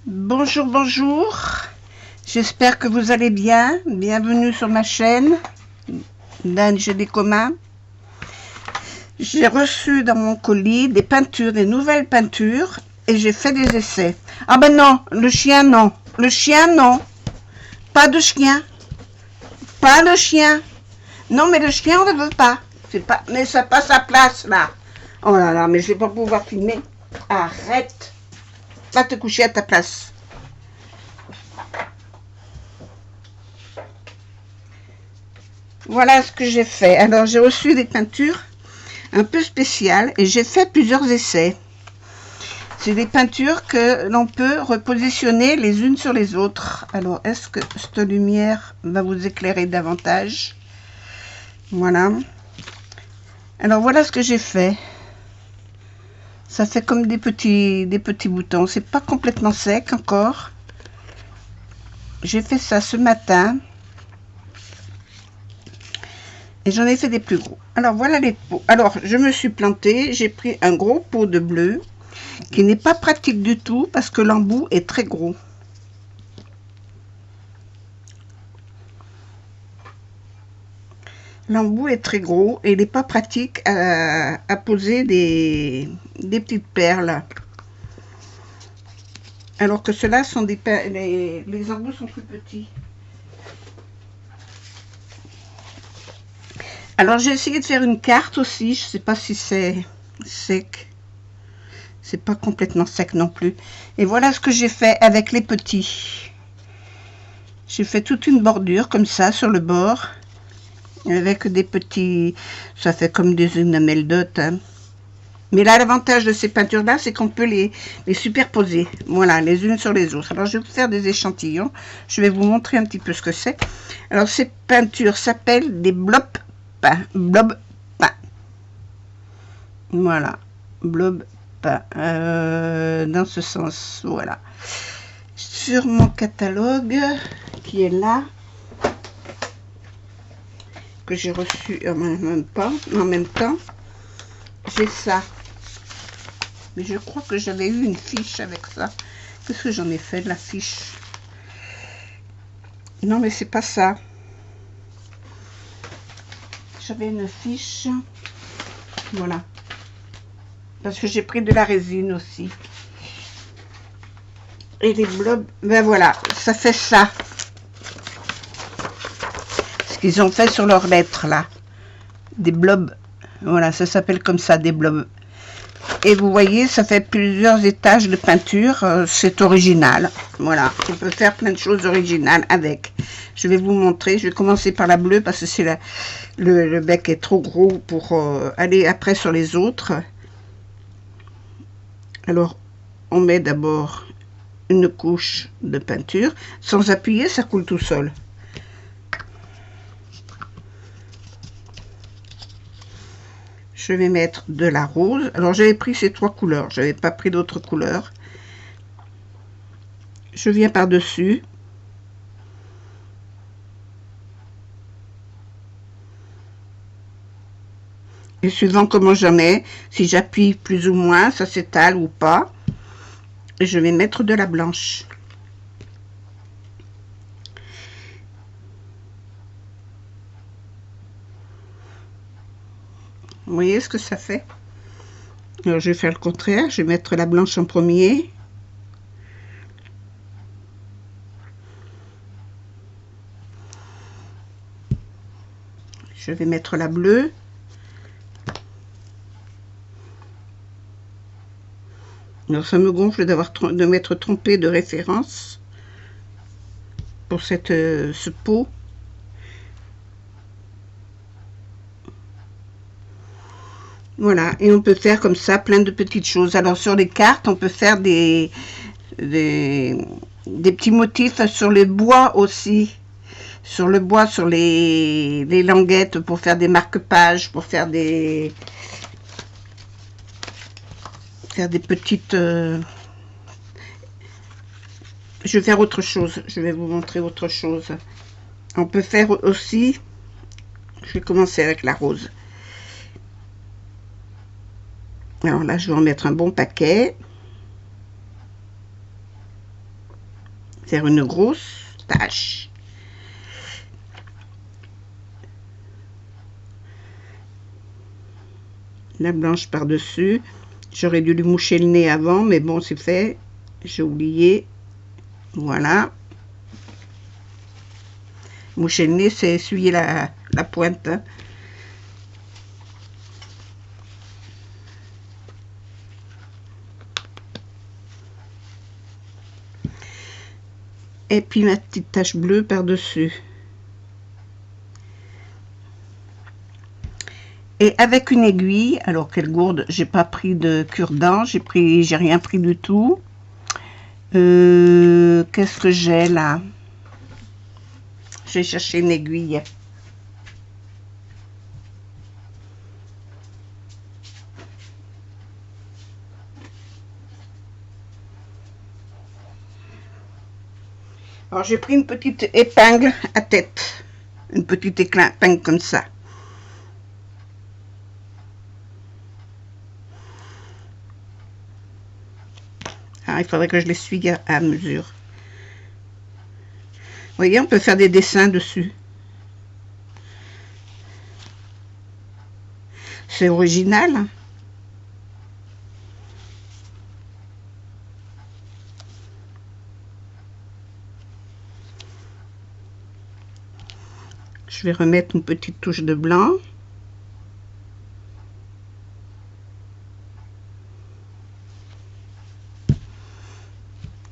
Bonjour, bonjour. J'espère que vous allez bien. Bienvenue sur ma chaîne d'Ange des Communs. J'ai reçu dans mon colis des peintures, des nouvelles peintures, et j'ai fait des essais. Ah ben non, le chien non. Le chien non. Pas de chien. Pas le chien. Non, mais le chien on ne veut pas. C'est pas. Mais ça passe à place là. Oh là là, mais je vais pas pouvoir filmer. Arrête. Va te coucher à ta place. Voilà ce que j'ai fait. Alors, j'ai reçu des peintures un peu spéciales et j'ai fait plusieurs essais. C'est des peintures que l'on peut repositionner les unes sur les autres. Alors, est-ce que cette lumière va vous éclairer davantage? Voilà. Alors, voilà ce que j'ai fait. Ça fait comme des petits boutons. C'est pas complètement sec encore. J'ai fait ça ce matin. Et j'en ai fait des plus gros. Alors, voilà les pots. Alors, je me suis plantée. J'ai pris un gros pot de bleu qui n'est pas pratique du tout parce que l'embout est très gros. L'embout est très gros et il n'est pas pratique à poser des petites perles. Alors que ceux-là sont des perles, les embouts sont plus petits. Alors j'ai essayé de faire une carte aussi, je ne sais pas si c'est sec. C'est pas complètement sec non plus. Et voilà ce que j'ai fait avec les petits. J'ai fait toute une bordure comme ça sur le bord. Avec des petits... Ça fait comme des enamels dot. Hein. Mais là, l'avantage de ces peintures-là, c'est qu'on peut les superposer. Voilà, les unes sur les autres. Alors, je vais vous faire des échantillons. Je vais vous montrer un petit peu ce que c'est. Alors, ces peintures s'appellent des blob peints. Blob peints. Voilà. Blob peints. Dans ce sens, voilà. Sur mon catalogue, qui est là, que j'ai reçu en même temps, j'ai ça. Mais je crois que j'avais eu une fiche avec ça. Qu'est-ce que j'en ai fait de la fiche? Non, mais c'est pas ça. J'avais une fiche. Voilà. Parce que j'ai pris de la résine aussi. Et les blobs, ben voilà, ça fait ça. Ce qu'ils ont fait sur leurs lettres, là. Des blobs. Voilà, ça s'appelle comme ça, des blobs. Et vous voyez, ça fait plusieurs étages de peinture. C'est original. Voilà, on peut faire plein de choses originales avec. Je vais vous montrer. Je vais commencer par la bleue parce que c'est le bec est trop gros pour aller après sur les autres. Alors, on met d'abord une couche de peinture. Sans appuyer, ça coule tout seul. Je vais mettre de la rose. Alors, j'avais pris ces trois couleurs. Je n'avais pas pris d'autres couleurs. Je viens par-dessus. Et suivant comment j'en mets, si j'appuie plus ou moins, ça s'étale ou pas. Et je vais mettre de la blanche. Vous voyez ce que ça fait? Alors, je vais faire le contraire. Je vais mettre la blanche en premier. Je vais mettre la bleue. Alors, ça me gonfle de m'être trompée de référence pour ce pot. Voilà, et on peut faire comme ça plein de petites choses. Alors sur les cartes, on peut faire des petits motifs sur le bois aussi. Sur le bois, sur les languettes pour faire des marque-pages, pour faire des petites... Je vais faire autre chose. Je vais vous montrer autre chose. On peut faire aussi... Je vais commencer avec la rose. Alors là, je vais en mettre un bon paquet. faire une grosse tache. La blanche par-dessus. J'aurais dû lui moucher le nez avant, mais bon, c'est fait. J'ai oublié. Voilà. Moucher le nez, c'est essuyer la pointe. Hein. Et puis ma petite tache bleue par-dessus. Et avec une aiguille, alors quelle gourde, j'ai pas pris de cure-dent, j'ai rien pris du tout. Qu'est-ce que j'ai là? Je vais chercher une aiguille. Alors j'ai pris une petite épingle à tête, une petite épingle comme ça. Ah, il faudrait que je l'essuie à mesure. Vous voyez, on peut faire des dessins dessus. C'est original. Je vais remettre une petite touche de blanc.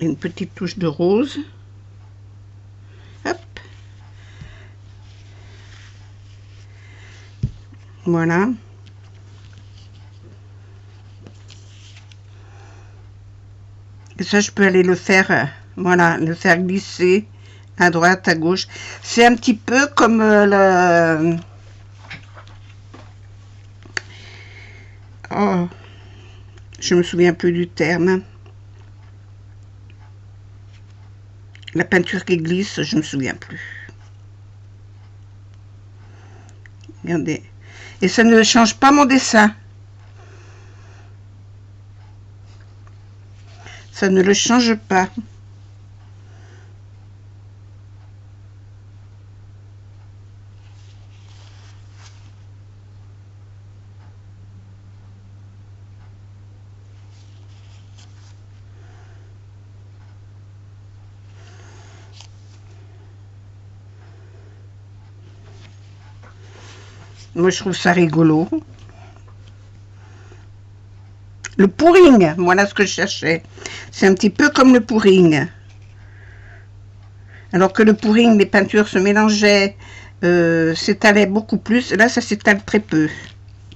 Une petite touche de rose. Hop. Voilà. Et ça, je peux aller le faire, voilà, le faire glisser à droite, à gauche. C'est un petit peu comme le... Oh, je me souviens plus du terme. La peinture qui glisse, je me souviens plus. Regardez. Et ça ne change pas mon dessin. Ça ne le change pas. Moi, je trouve ça rigolo. Le pouring, voilà ce que je cherchais. C'est un petit peu comme le pouring. Alors que le pouring, les peintures se mélangeaient, s'étalaient beaucoup plus. Là, ça s'étale très peu.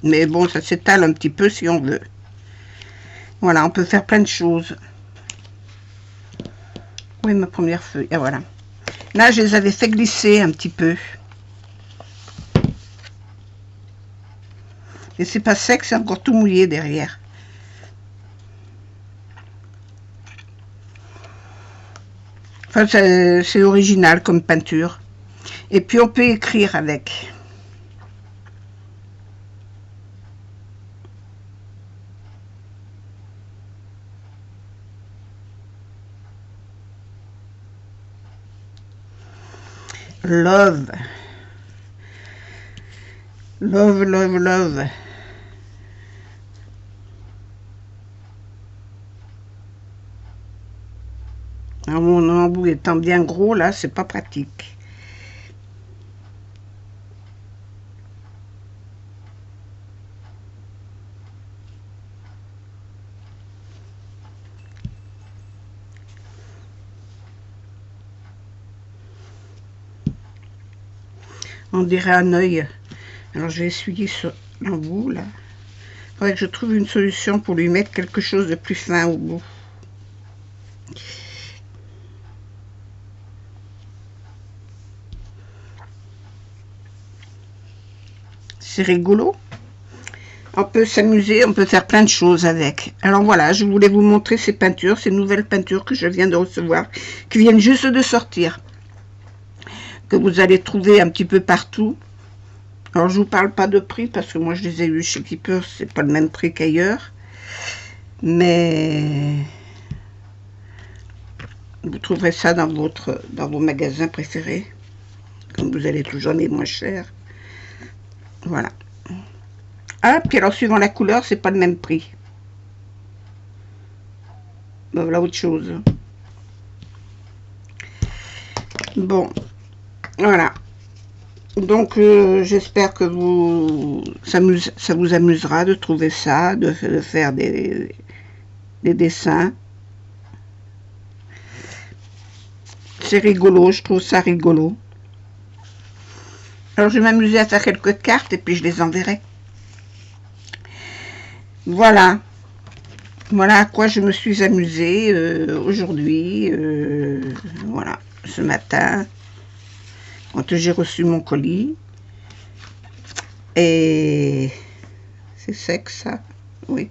Mais bon, ça s'étale un petit peu si on veut. Voilà, on peut faire plein de choses. Oui, ma première feuille. Ah, voilà. Là, je les avais fait glisser un petit peu. Et c'est pas sec, c'est encore tout mouillé derrière. Enfin, c'est original comme peinture. Et puis on peut écrire avec. Love. Love, love, love. Alors, mon embout étant bien gros, là, c'est pas pratique. On dirait un œil. Alors, je vais essuyer sur l'embout, là. Il faudrait que je trouve une solution pour lui mettre quelque chose de plus fin au bout. C'est rigolo. On peut s'amuser, on peut faire plein de choses avec. Alors voilà, je voulais vous montrer ces peintures, ces nouvelles peintures que je viens de recevoir, qui viennent juste de sortir, que vous allez trouver un petit peu partout. Alors je vous parle pas de prix parce que moi je les ai eu chez Keeper, c'est pas le même prix qu'ailleurs. Mais Vous trouverez ça dans vos magasins préférés, comme vous allez toujours les moins chers. Voilà. Ah, puis alors suivant la couleur, c'est pas le même prix. Ben, voilà autre chose. Bon, voilà. Donc j'espère que ça vous amusera de trouver ça, de faire des dessins. C'est rigolo, je trouve ça rigolo. Alors je vais m'amuser à faire quelques cartes et puis je les enverrai. Voilà. Voilà à quoi je me suis amusée aujourd'hui. Voilà, ce matin, quand j'ai reçu mon colis. Et c'est sec ça, oui.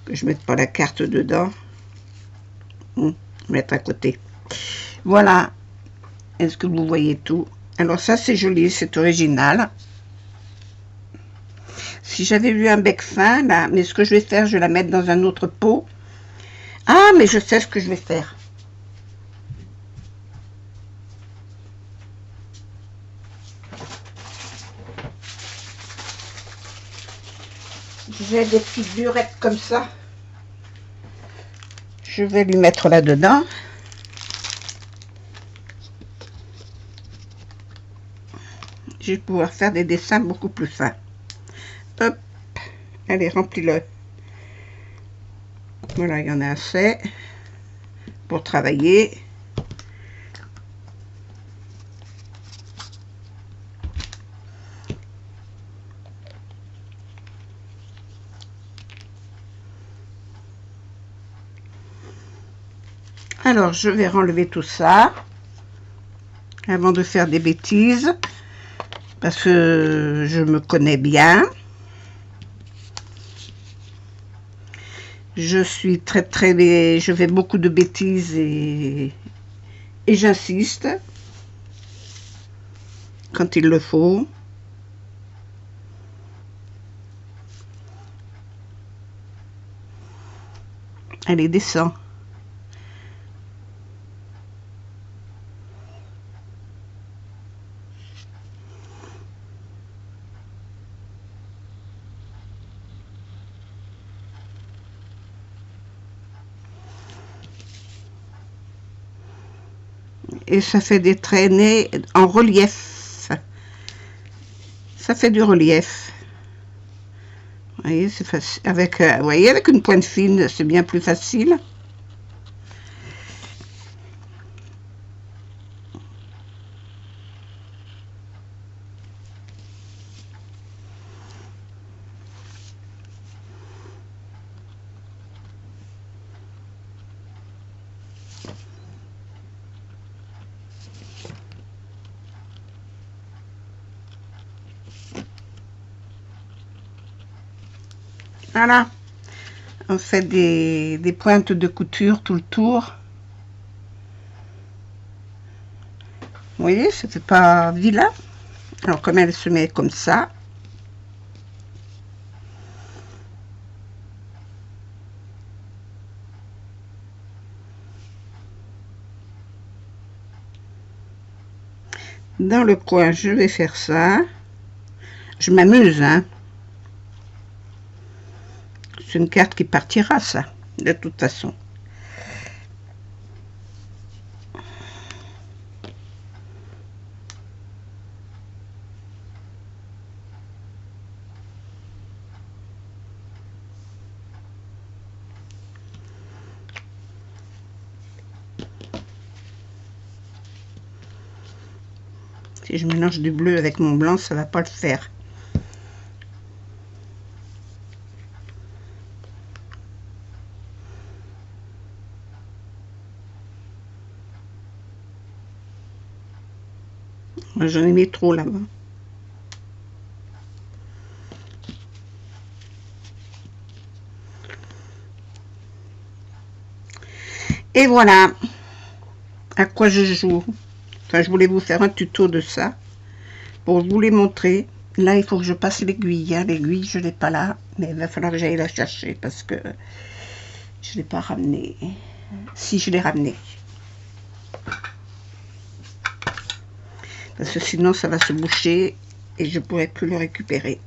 Que je mette pas la carte dedans. Mettre à côté. Voilà. Est-ce que vous voyez tout? Alors ça c'est joli, c'est original. Si j'avais vu un bec fin là, mais ce que je vais faire, je vais la mettre dans un autre pot. Ah, mais je sais ce que je vais faire. J'ai des petites burettes comme ça. Je vais lui mettre là-dedans. Je vais pouvoir faire des dessins beaucoup plus fins. Hop, allez, remplis-le. Voilà, il y en a assez pour travailler. Alors, je vais enlever tout ça avant de faire des bêtises, parce que je me connais bien. Je suis je fais beaucoup de bêtises et j'insiste quand il le faut. Allez, descends. Et ça fait des traînées en relief. Ça fait du relief. Vous voyez, c'est facile. Vous voyez, avec une pointe fine, c'est bien plus facile. Voilà, on fait des pointes de couture tout le tour. Vous voyez, ça fait pas vilain. Alors comme elle se met comme ça, dans le coin, je vais faire ça. Je m'amuse, hein. C'est une carte qui partira, ça, de toute façon. Si je mélange du bleu avec mon blanc, ça va pas le faire. J'en ai mis trop là-bas. Et voilà à quoi je joue. Enfin, je voulais vous faire un tuto de ça pour vous les montrer. Là, il faut que je passe l'aiguille. Hein. L'aiguille, je ne l'ai pas là, mais il va falloir que j'aille la chercher parce que je ne l'ai pas ramenée. Si, je l'ai ramenée. Parce que sinon, ça va se boucher et je ne pourrai plus le récupérer.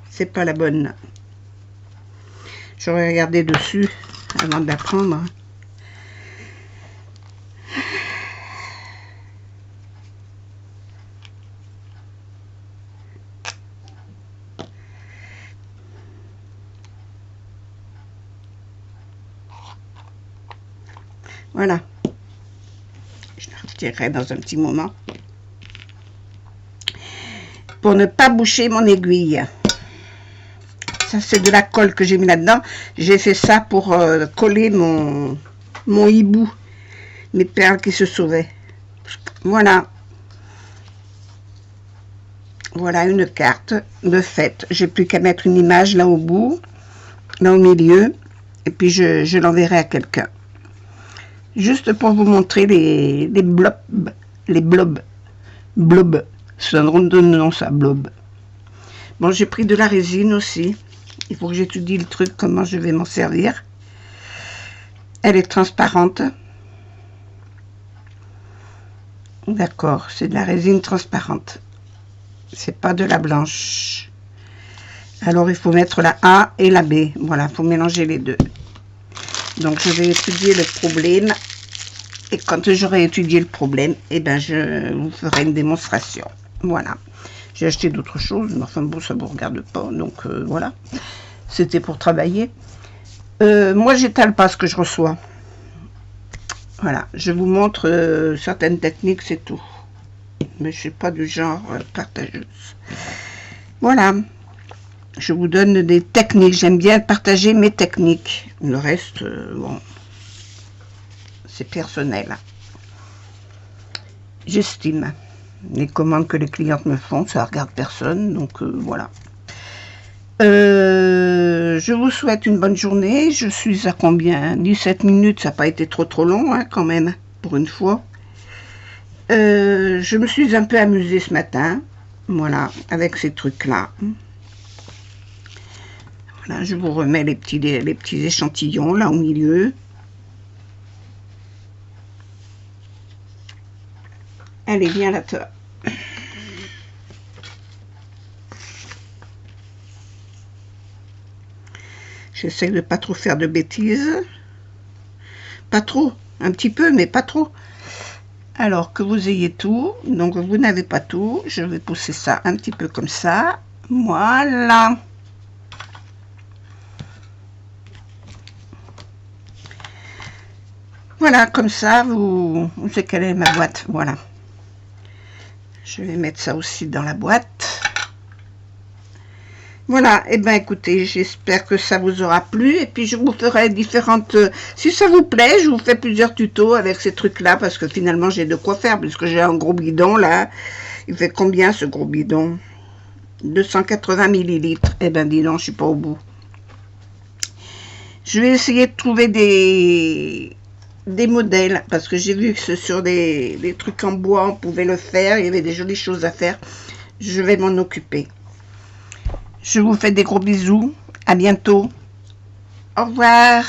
C'est pas la bonne. J'aurais regardé dessus avant de la prendre. Voilà. Je la retirerai dans un petit moment. Pour ne pas boucher mon aiguille. Ça, c'est de la colle que j'ai mis là-dedans. J'ai fait ça pour coller mon hibou. Mes perles qui se sauvaient. Voilà. Voilà une carte de fête. J'ai plus qu'à mettre une image là au bout, là au milieu. Et puis je l'enverrai à quelqu'un. Juste pour vous montrer les blobs. Les blobs. Blob. C'est un drôle de nom ça, blob. Bon, j'ai pris de la résine aussi. Il faut que j'étudie le truc, comment je vais m'en servir. Elle est transparente. D'accord, c'est de la résine transparente. C'est pas de la blanche. Alors, il faut mettre la A et la B. Voilà, il faut mélanger les deux. Donc, je vais étudier le problème. Et quand j'aurai étudié le problème, eh ben, je vous ferai une démonstration. Voilà. J'ai acheté d'autres choses, mais enfin bon, ça ne vous regarde pas. Donc, voilà. C'était pour travailler. Moi, j'étale pas ce que je reçois. Voilà. Je vous montre certaines techniques, c'est tout. Mais je ne suis pas du genre partageuse. Voilà. Je vous donne des techniques. J'aime bien partager mes techniques. Le reste, bon, c'est personnel. J'estime. Les commandes que les clientes me font, ça ne regarde personne. Donc, voilà. Je vous souhaite une bonne journée. Je suis à combien? 17 minutes. Ça n'a pas été trop long, hein, quand même, pour une fois. Je me suis un peu amusée ce matin. Voilà, avec ces trucs-là. Voilà, je vous remets les petits échantillons là au milieu. Allez, viens là, toi. J'essaie de pas trop faire de bêtises. Pas trop, un petit peu, mais pas trop. Alors que vous ayez tout, donc vous n'avez pas tout. Je vais pousser ça un petit peu comme ça. Voilà. Voilà, comme ça, vous savez quelle est ma boîte. Voilà. Je vais mettre ça aussi dans la boîte. Voilà, et bien écoutez, j'espère que ça vous aura plu. Et puis je vous ferai différentes... si ça vous plaît, je vous fais plusieurs tutos avec ces trucs-là. Parce que finalement, j'ai de quoi faire. Puisque j'ai un gros bidon là. Il fait combien ce gros bidon? 280 millilitres. Eh bien dis donc, je suis pas au bout. Je vais essayer de trouver des modèles. Parce que j'ai vu que sur des trucs en bois, on pouvait le faire. Il y avait des jolies choses à faire. Je vais m'en occuper. Je vous fais des gros bisous. À bientôt. Au revoir.